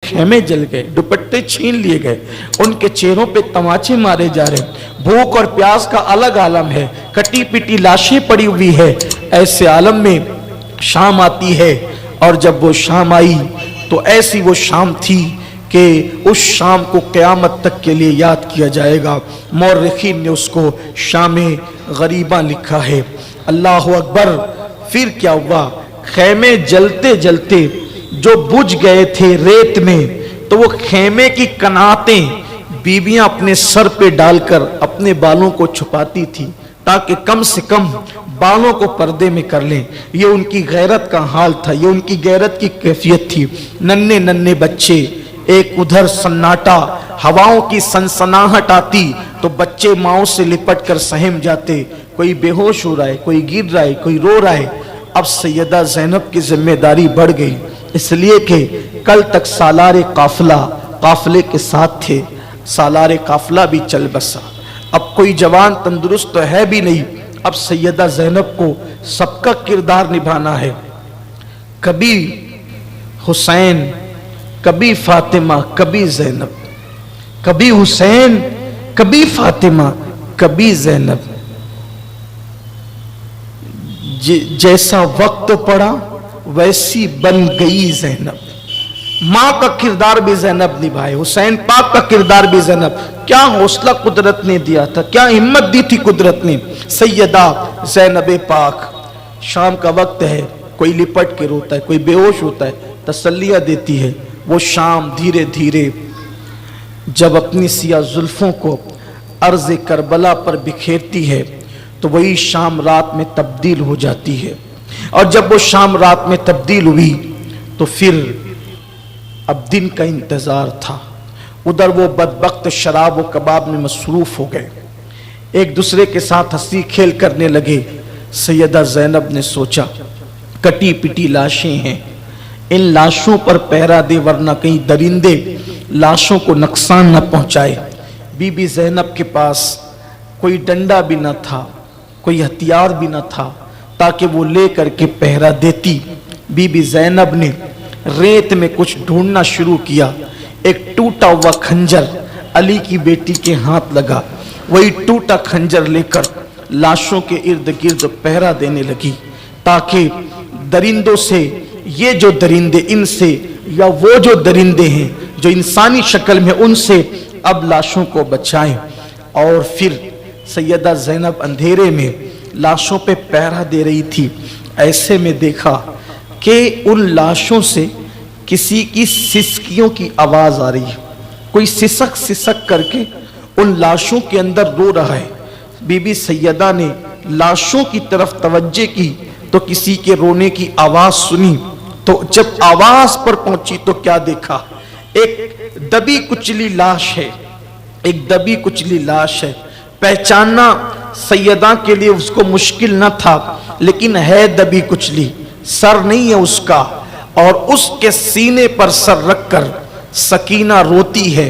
खेमे जल गए, दुपट्टे छीन लिए गए, उनके चेहरों पे तमाचे मारे जा रहे, भूख और प्यास का अलग आलम है, कटी पिटी लाशें पड़ी हुई है। ऐसे आलम में शाम आती है, और जब वो शाम आई तो ऐसी वो शाम थी कि उस शाम को क़यामत तक के लिए याद किया जाएगा। मौर्रिखीन ने उसको शाम गरीबा लिखा है। अल्लाह अकबर। फिर क्या हुआ, खेमे जलते जलते जो बुझ गए थे रेत में, तो वो खेमे की कनातें बीबियां अपने सर पे डालकर अपने बालों को छुपाती थी, ताकि कम से कम बालों को पर्दे में कर लें। ये उनकी गैरत का हाल था, ये उनकी गैरत की कैफियत थी। नन्हे नन्हे बच्चे, एक उधर सन्नाटा, हवाओं की सनसनाहट आती तो बच्चे माओ से लिपट कर सहम जाते, कोई बेहोश हो रहा है, कोई गिर रहा है, कोई रो रहा है। अब सैयदा ज़ैनब की जिम्मेदारी बढ़ गई, इसलिए कि कल तक सालार काफिला काफिले के साथ थे, सालार काफिला भी चल बसा। अब कोई जवान तंदुरुस्त तो है भी नहीं। अब सैयदा ज़ैनब को सबका किरदार निभाना है, कभी हुसैन, कभी फातिमा, कभी ज़ैनब, कभी हुसैन, कभी फातिमा, कभी ज़ैनब। जैसा वक्त पड़ा वैसी बन गई ज़ैनब। माँ का किरदार भी ज़ैनब निभाए, हुसैन पाक का किरदार भी ज़ैनब। क्या हौसला कुदरत ने दिया था, क्या हिम्मत दी थी कुदरत ने। सैयदा ज़ैनब पाक, शाम का वक्त है, कोई लिपट के रोता है, कोई बेहोश होता है, तसल्लियाँ देती है। वो शाम धीरे धीरे जब अपनी सिया जुल्फों को अर्ज़ करबला पर बिखेरती है, तो वही शाम रात में तब्दील हो जाती है। और जब वो शाम रात में तब्दील हुई तो फिर अब दिन का इंतजार था। उधर वो बदबख्त शराब व कबाब में मसरूफ हो गए, एक दूसरे के साथ हंसी खेल करने लगे। सैयदा ज़ैनब ने सोचा, कटी पिटी लाशें हैं, इन लाशों पर पहरा दे, वरना कहीं दरिंदे लाशों को नुकसान न पहुंचाए। बीबी ज़ैनब के पास कोई डंडा भी न था, कोई हथियार भी न था, ताकि वो ले करके पहरा देती। बीबी ज़ैनब ने रेत में कुछ ढूंढना शुरू किया। एक टूटा हुआ खंजर अली की बेटी के हाथ लगा, वही टूटा खंजर लेकर लाशों के इर्द गिर्द पहरा देने लगी, ताकि दरिंदों से, ये जो दरिंदे इनसे, या वो जो दरिंदे हैं जो इंसानी शक्ल में, उनसे अब लाशों को बचाएं। और फिर सैयदा ज़ैनब अंधेरे में लाशों पे पहरा दे रही थी। ऐसे में देखा कि उन लाशों से किसी की सिसकियों की आवाज आ रही है, कोई सिसक सिसक करके उन लाशों के अंदर रो रहा है। बीबी सैयदा ने लाशों की तरफ तवज्जो की तो किसी के रोने की आवाज सुनी। तो जब आवाज पर पहुंची तो क्या देखा, एक दबी कुचली लाश है, एक दबी कुचली लाश है। पहचानना सैयदा के लिए उसको मुश्किल न था, लेकिन है दबी कुचली, सर नहीं है उसका, और उसके सीने पर सर रखकर सकीना रोती है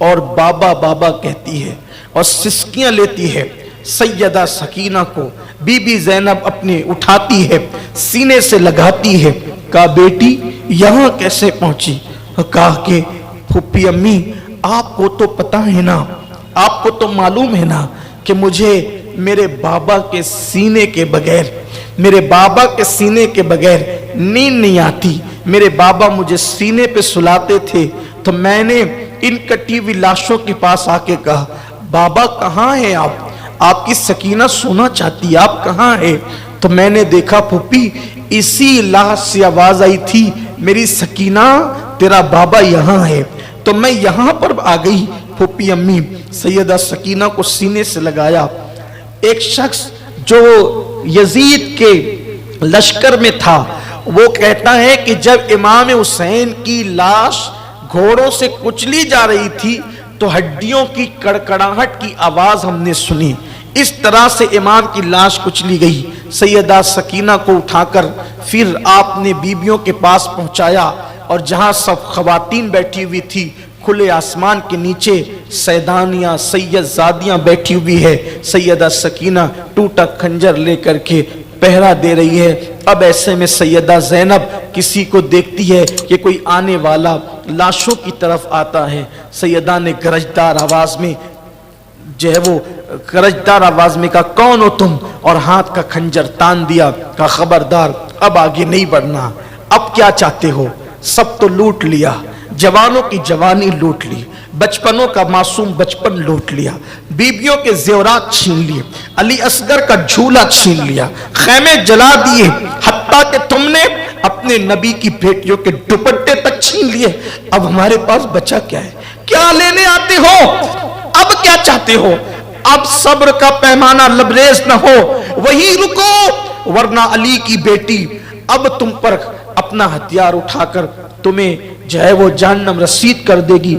और बाबा बाबा कहती है और सिसकियां लेती है। सैयदा सकीना को बीबी ज़ैनब अपने उठाती है, सीने से लगाती है। कहा, बेटी यहाँ कैसे पहुंची? कहा कि फूफी अम्मी, आपको तो पता है ना, आपको तो मालूम है ना कि मुझे मेरे बाबा के सीने के बगैर, मेरे बाबा के सीने के बगैर नींद नहीं आती। मेरे बाबा मुझे सीने पे सुलाते थे, तो मैंने इन कटी हुई लाशों के पास आके कहा, बाबा कहाँ है आप? आपकी सकीना सोना चाहती है, आप कहाँ है? तो मैंने देखा फूफी, इसी लाश से आवाज आई थी, मेरी सकीना तेरा बाबा यहाँ है। तो मैं यहाँ पर आ गई। फूफी अम्मी सैयदा सकीना को सीने से लगाया। एक शख्स जो यजीद के लश्कर में था, वो कहता है कि जब इमाम हुसैन की लाश घोड़ों से कुचली जा रही थी तो हड्डियों की कड़कड़ाहट की आवाज हमने सुनी। इस तरह से इमाम की लाश कुचली गई। सैयदा सकीना को उठाकर फिर आपने बीबियों के पास पहुंचाया, और जहां सब खवातीन बैठी हुई थी, खुले आसमान के नीचे सैदानियां सैयदजादियां बैठी हुई है। सैयदा सकीना टूटा खंजर लेकर के पहरा दे रही है। अब ऐसे में सैयदा ज़ैनब किसी को देखती है कि कोई आने वाला लाशों की तरफ आता है। सैयदा ने गरजदार आवाज में जो है वो गरजदार आवाज में कहा, कौन हो तुम? और हाथ का खंजर तान दिया। कहा, खबरदार, अब आगे नहीं बढ़ना। अब क्या चाहते हो? सब तो लूट लिया, जवानों की जवानी लूट ली, बचपनों का मासूम बचपन लूट लिया, बीबियों के जेवरात छीन लिए, अली असगर का झूला छीन लिया, खैमे जला दिए, हत्ता कि तुमने अपने नबी की बेटियों के दुपट्टे तक छीन लिए। अब हमारे पास बचा क्या है? क्या लेने आते हो? अब क्या चाहते हो? अब सब्र का पैमाना लबरेज न हो, वही रुको, वरना अली की बेटी अब तुम पर अपना हथियार उठाकर तुम्हें जो है वो जहन्नम रसीद कर देगी।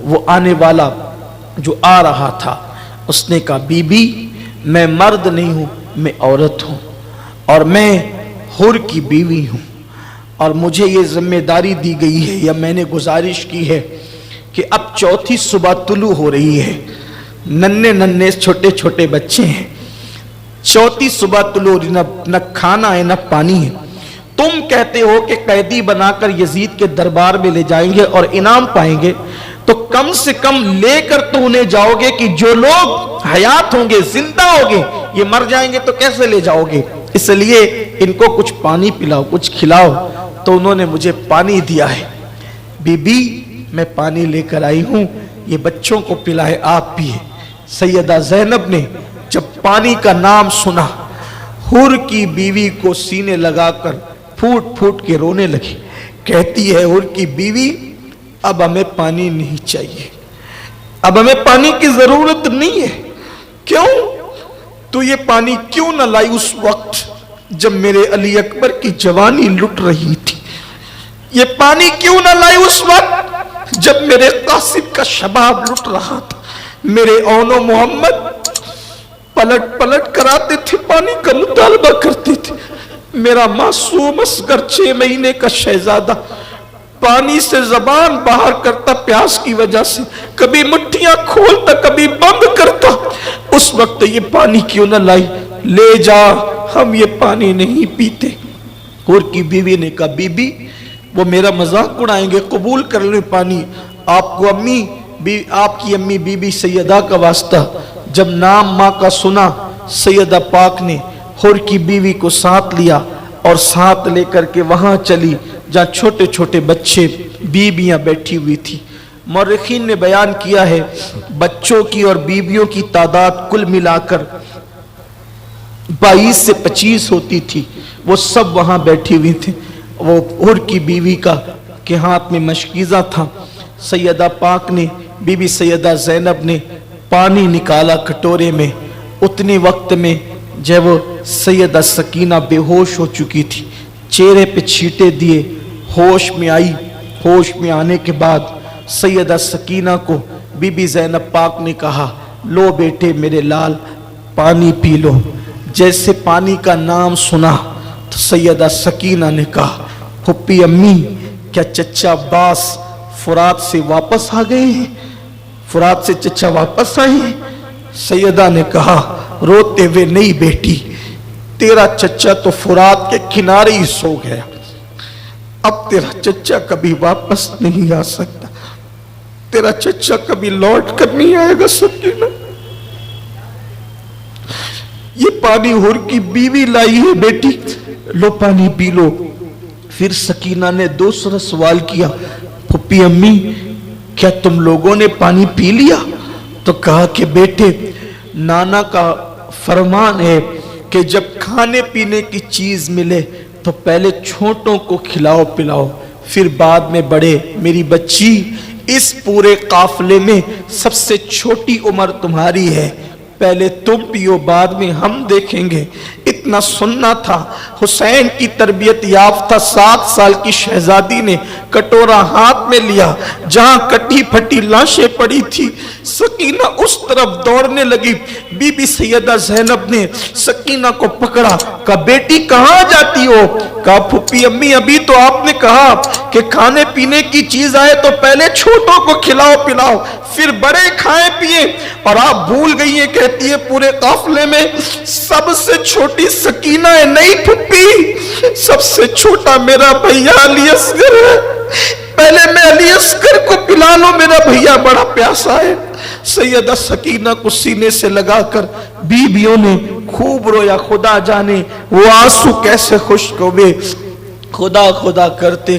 वो आने वाला जो आ रहा था, उसने कहा, बीबी मैं मर्द नहीं हूं, मैं औरत हूं और मैं हुर की बीवी हूं, और मुझे ये जिम्मेदारी दी गई है या मैंने गुजारिश की है कि अब चौथी सुबह तुलू हो रही है, नन्हे नन्हे छोटे छोटे बच्चे हैं, चौथी सुबह तुलू, न खाना है न पानी है। तुम कहते हो कि कैदी बनाकर यजीद के दरबार में ले जाएंगे और इनाम पाएंगे, तो कम से कम लेकर तो उन्हें जाओगे कि जो लोग हयात होंगे, जिंदा होंगे, ये मर जाएंगे तो कैसे ले जाओगे? इसलिए इनको कुछ पानी पिलाओ, कुछ खिलाओ। तो उन्होंने मुझे पानी दिया है। बीबी मैं पानी लेकर आई हूं, ये बच्चों को पिलाए, आप पिए। सैयदा ज़ैनब ने जब पानी का नाम सुना, हुर की बीवी को सीने लगाकर फूट फूट के रोने लगी। कहती है हुर की बीवी, अब हमें पानी नहीं चाहिए, अब हमें पानी की जरूरत नहीं है। क्यों? तो ये पानी क्यों न लाई उस वक्त जब मेरे अली अकबर की जवानी लुट रही थी? ये पानी क्यों न लाई उस वक्त जब मेरे कासिम का शबाब लुट रहा था? मेरे औनो मोहम्मद पलट पलट कराते थे, पानी का मुतालबा करते थे। मेरा मासूम असगर 6 महीने का शहजादा पानी से जबान बाहर करता प्यास की वजह से, कभी मुट्ठियां खोलता कभी बंद करता। उस वक्त ये पानी क्यों न लाई? ले जा, हम ये पानी नहीं पीते। हुर की बीवी ने कहा, बीबी वो मेरा मजाक उड़ाएंगे, कबूल कर ले पानी। आपको अम्मी आपकी अम्मी बीबी सैयदा का वास्ता। जब नाम माँ का सुना, सैयदा पाक ने हुर की बीवी को साथ लिया और साथ लेकर के वहां चली जहां छोटे छोटे बच्चे, बीबियां बैठी हुई थी। मौरखीन ने बयान किया है, बच्चों की और बीबियों की तादाद कुल मिलाकर 22 से 25 होती थी। वो सब वहां बैठी हुई थी। वो हुर की बीवी का के हाथ में मशकीज़ा था। सैयदा पाक ने, बीबी सैयदा ज़ैनब ने पानी निकाला कटोरे में। उतने वक्त में जब वो सैयदा सकीना बेहोश हो चुकी थी, चेहरे पे छींटे दिए, होश में आई। होश में आने के बाद सैयदा सकीना को बीबी ज़ैनब पाक ने कहा, लो बेटे मेरे लाल, पानी पी लो। जैसे पानी का नाम सुना तो सैयदा सकीना ने कहा, फुप्पी अम्मी, क्या चचा अब्बास फुरात से वापस आ गए हैं? फुरात से चचा वापस आए हैं? सैयदा ने कहा रोते हुए, नहीं बेटी, तेरा चचा तो फुरात के किनारे ही सो गया, अब तेरा चचा कभी वापस नहीं आ सकता, तेरा चचा कभी लौट कर नहीं आएगा। सकीना, ये पानी हुर की बीवी लाई है बेटी, लो पानी पी लो। फिर सकीना ने दूसरा सवाल किया, फुप्पी अम्मी, क्या तुम लोगों ने पानी पी लिया? तो कहा कि बेटे, नाना का फरमान है कि जब खाने पीने की चीज मिले तो पहले छोटों को खिलाओ पिलाओ, फिर बाद में बड़े। मेरी बच्ची, इस पूरे काफले में सबसे छोटी उम्र तुम्हारी है, पहले तुम पियो, बाद में हम देखेंगे। इतना सुनना था। हुसैन की तरबियत याफ्ता 7 साल की शहजादी ने कटोरा हाथ में लिया, जहां कटी फटी लाशें पड़ी थी, सकीना उस तरफ दौड़ने लगी। बीबी सैयदा ज़ैनब ने सकीना को पकड़ा, कहा बेटी कहां जाती हो? कहा फुप्पी अम्मी, अभी तो आपने कहा कि खाने पीने की चीज आए तो पहले छोटों को खिलाओ पिलाओ, फिर बड़े खाए पिए, और आप भूल गई है। कहती है पूरे काफले में सबसे छोटी सकीना है। नहीं फुप्पी, सबसे छोटा मेरा भैया अली असगर है। پہلے میں علی اصغر کو پلا لوں، میرا بھیا بڑا پیاسا ہے۔ سیدہ سکینہ کو سینے سے لگا کر بیویوں نے خوب رویا، خدا جانے وہ آنسو کیسے خشک ہوئے۔ خدا خدا کرتے